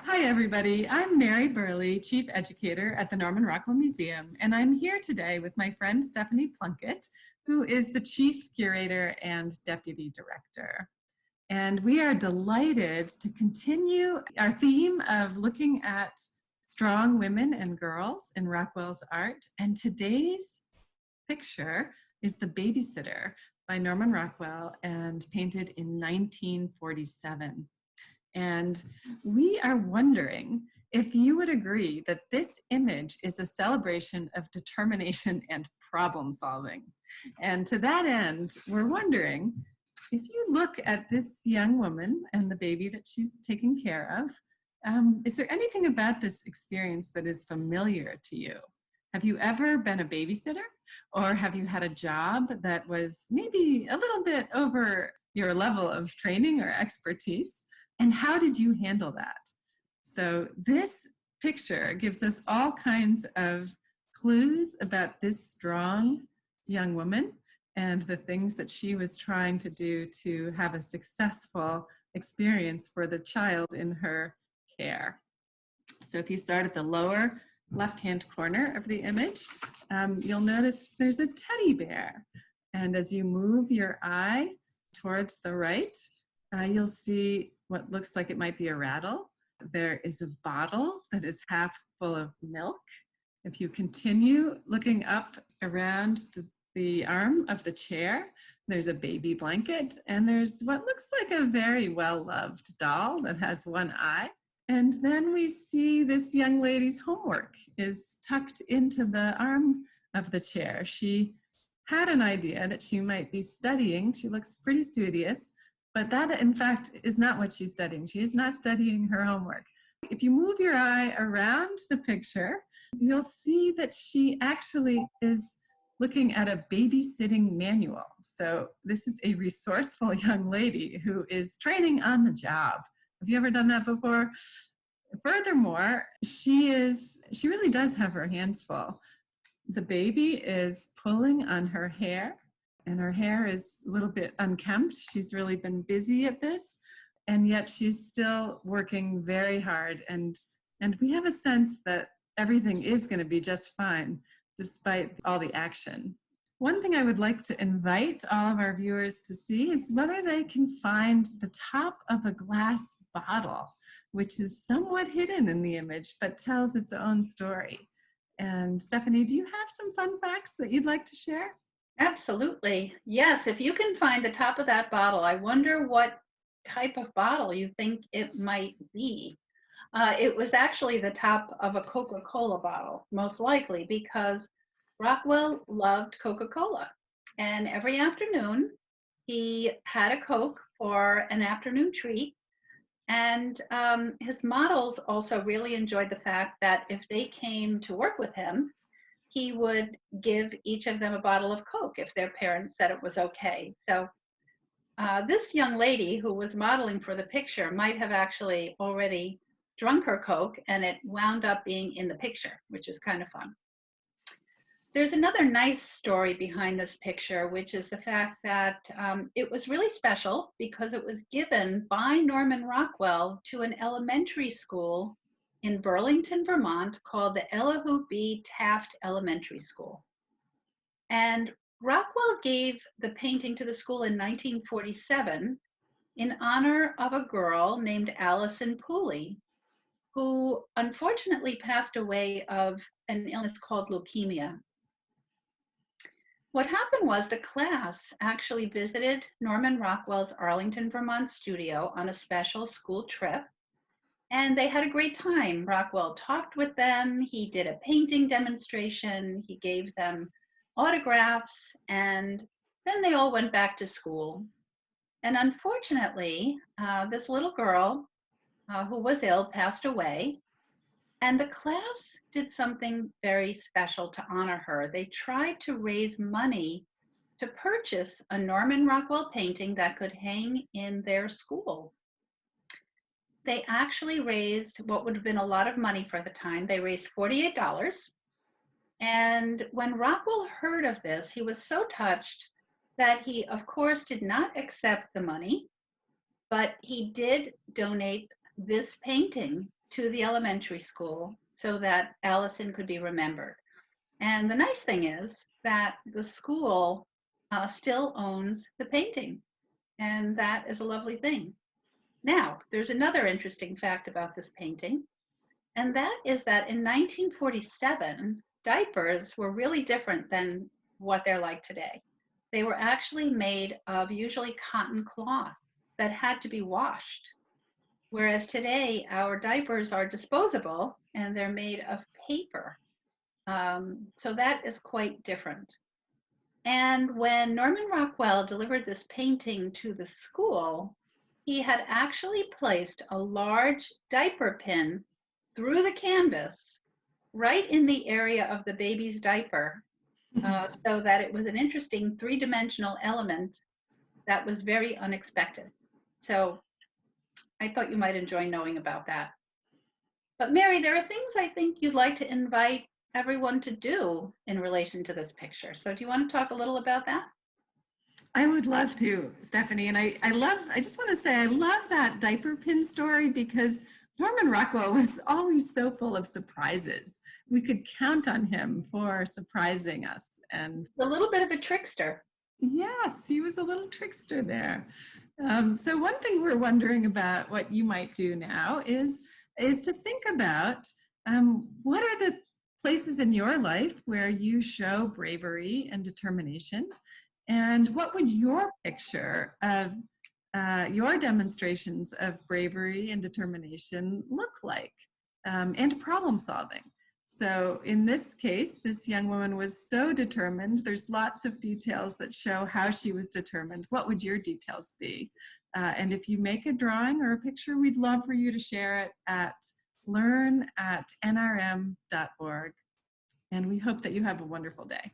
Hi, everybody. I'm Mary Burley, Chief Educator at the Norman Rockwell Museum, and I'm here today with my friend Stephanie Plunkett, who is the Chief Curator and Deputy Director. And we are delighted to continue our theme of looking at strong women and girls in Rockwell's art. And today's picture is The Babysitter by Norman Rockwell and painted in 1947. And we are wondering if you would agree that this image is a celebration of determination and problem solving. And to that end, we're wondering if you look at this young woman and the baby that she's taking care of, is there anything about this experience that is familiar to you? Have you ever been a babysitter? Or have you had a job that was maybe a little bit over your level of training or expertise? And how did you handle that? So this picture gives us all kinds of clues about this strong young woman and the things that she was trying to do to have a successful experience for the child in her care. So if you start at the lower left-hand corner of the image, you'll notice there's a teddy bear. And as you move your eye towards the right, you'll see what looks like it might be a rattle. There is a bottle that is half full of milk. If you continue looking up around the arm of the chair, there's a baby blanket, and there's what looks like a very well-loved doll that has one eye. And then we see this young lady's homework is tucked into the arm of the chair. She had an idea that she might be studying. She looks pretty studious, but that, in fact, is not what she's studying. She is not studying her homework. If you move your eye around the picture, you'll see that she actually is looking at a babysitting manual. So this is a resourceful young lady who is training on the job. Have you ever done that before? Furthermore, she really does have her hands full. The baby is pulling on her hair, and her hair is a little bit unkempt. She's really been busy at this, and yet she's still working very hard. And we have a sense that everything is going to be just fine despite all the action. One thing I would like to invite all of our viewers to see is whether they can find the top of a glass bottle, which is somewhat hidden in the image, but tells its own story. And Stephanie, do you have some fun facts that you'd like to share? Absolutely. Yes, if you can find the top of that bottle, I wonder what type of bottle you think it might be. It was actually the top of a Coca-Cola bottle, most likely, because Rockwell loved Coca-Cola. And every afternoon, he had a Coke for an afternoon treat. And his models also really enjoyed the fact that if they came to work with him, he would give each of them a bottle of Coke if their parents said it was okay. So this young lady who was modeling for the picture might have actually already drunk her Coke, and it wound up being in the picture, which is kind of fun. There's another nice story behind this picture, which is the fact that it was really special because it was given by Norman Rockwell to an elementary school in Burlington, Vermont, called the Elihu B. Taft Elementary School. And Rockwell gave the painting to the school in 1947 in honor of a girl named Allison Pooley, who unfortunately passed away of an illness called leukemia. What happened was the class actually visited Norman Rockwell's Arlington, Vermont studio on a special school trip, and they had a great time. Rockwell talked with them, he did a painting demonstration, he gave them autographs, and then they all went back to school. And unfortunately, this little girl who was ill passed away, and the class did something very special to honor her. They tried to raise money to purchase a Norman Rockwell painting that could hang in their school. They actually raised what would have been a lot of money for the time. They raised $48. And when Rockwell heard of this, he was so touched that he, of course, did not accept the money, but he did donate this painting to the elementary school so that Allison could be remembered. And the nice thing is that the school still owns the painting, and that is a lovely thing. Now, there's another interesting fact about this painting, and that is that in 1947, diapers were really different than what they're like today. They were actually made of usually cotton cloth that had to be washed. Whereas today, our diapers are disposable and they're made of paper. So that is quite different. And when Norman Rockwell delivered this painting to the school, he had actually placed a large diaper pin through the canvas right in the area of the baby's diaper, so that it was an interesting three-dimensional element that was very unexpected. So I thought you might enjoy knowing about that. But Mary, there are things I think you'd like to invite everyone to do in relation to this picture. So do you want to talk a little about that? I would love to, Stephanie. And I just want to say, I love that diaper pin story because Norman Rockwell was always so full of surprises. We could count on him for surprising us. And A little bit of a trickster. yes, he was a little trickster there. So one thing we're wondering about what you might do now is to think about what are the places in your life where you show bravery and determination, and what would your picture of your demonstrations of bravery and determination look like, and problem solving. So in this case, this young woman was so determined. There's lots of details that show how she was determined. What would your details be? And if you make a drawing or a picture, we'd love for you to share it at learn@nrm.org. And we hope that you have a wonderful day.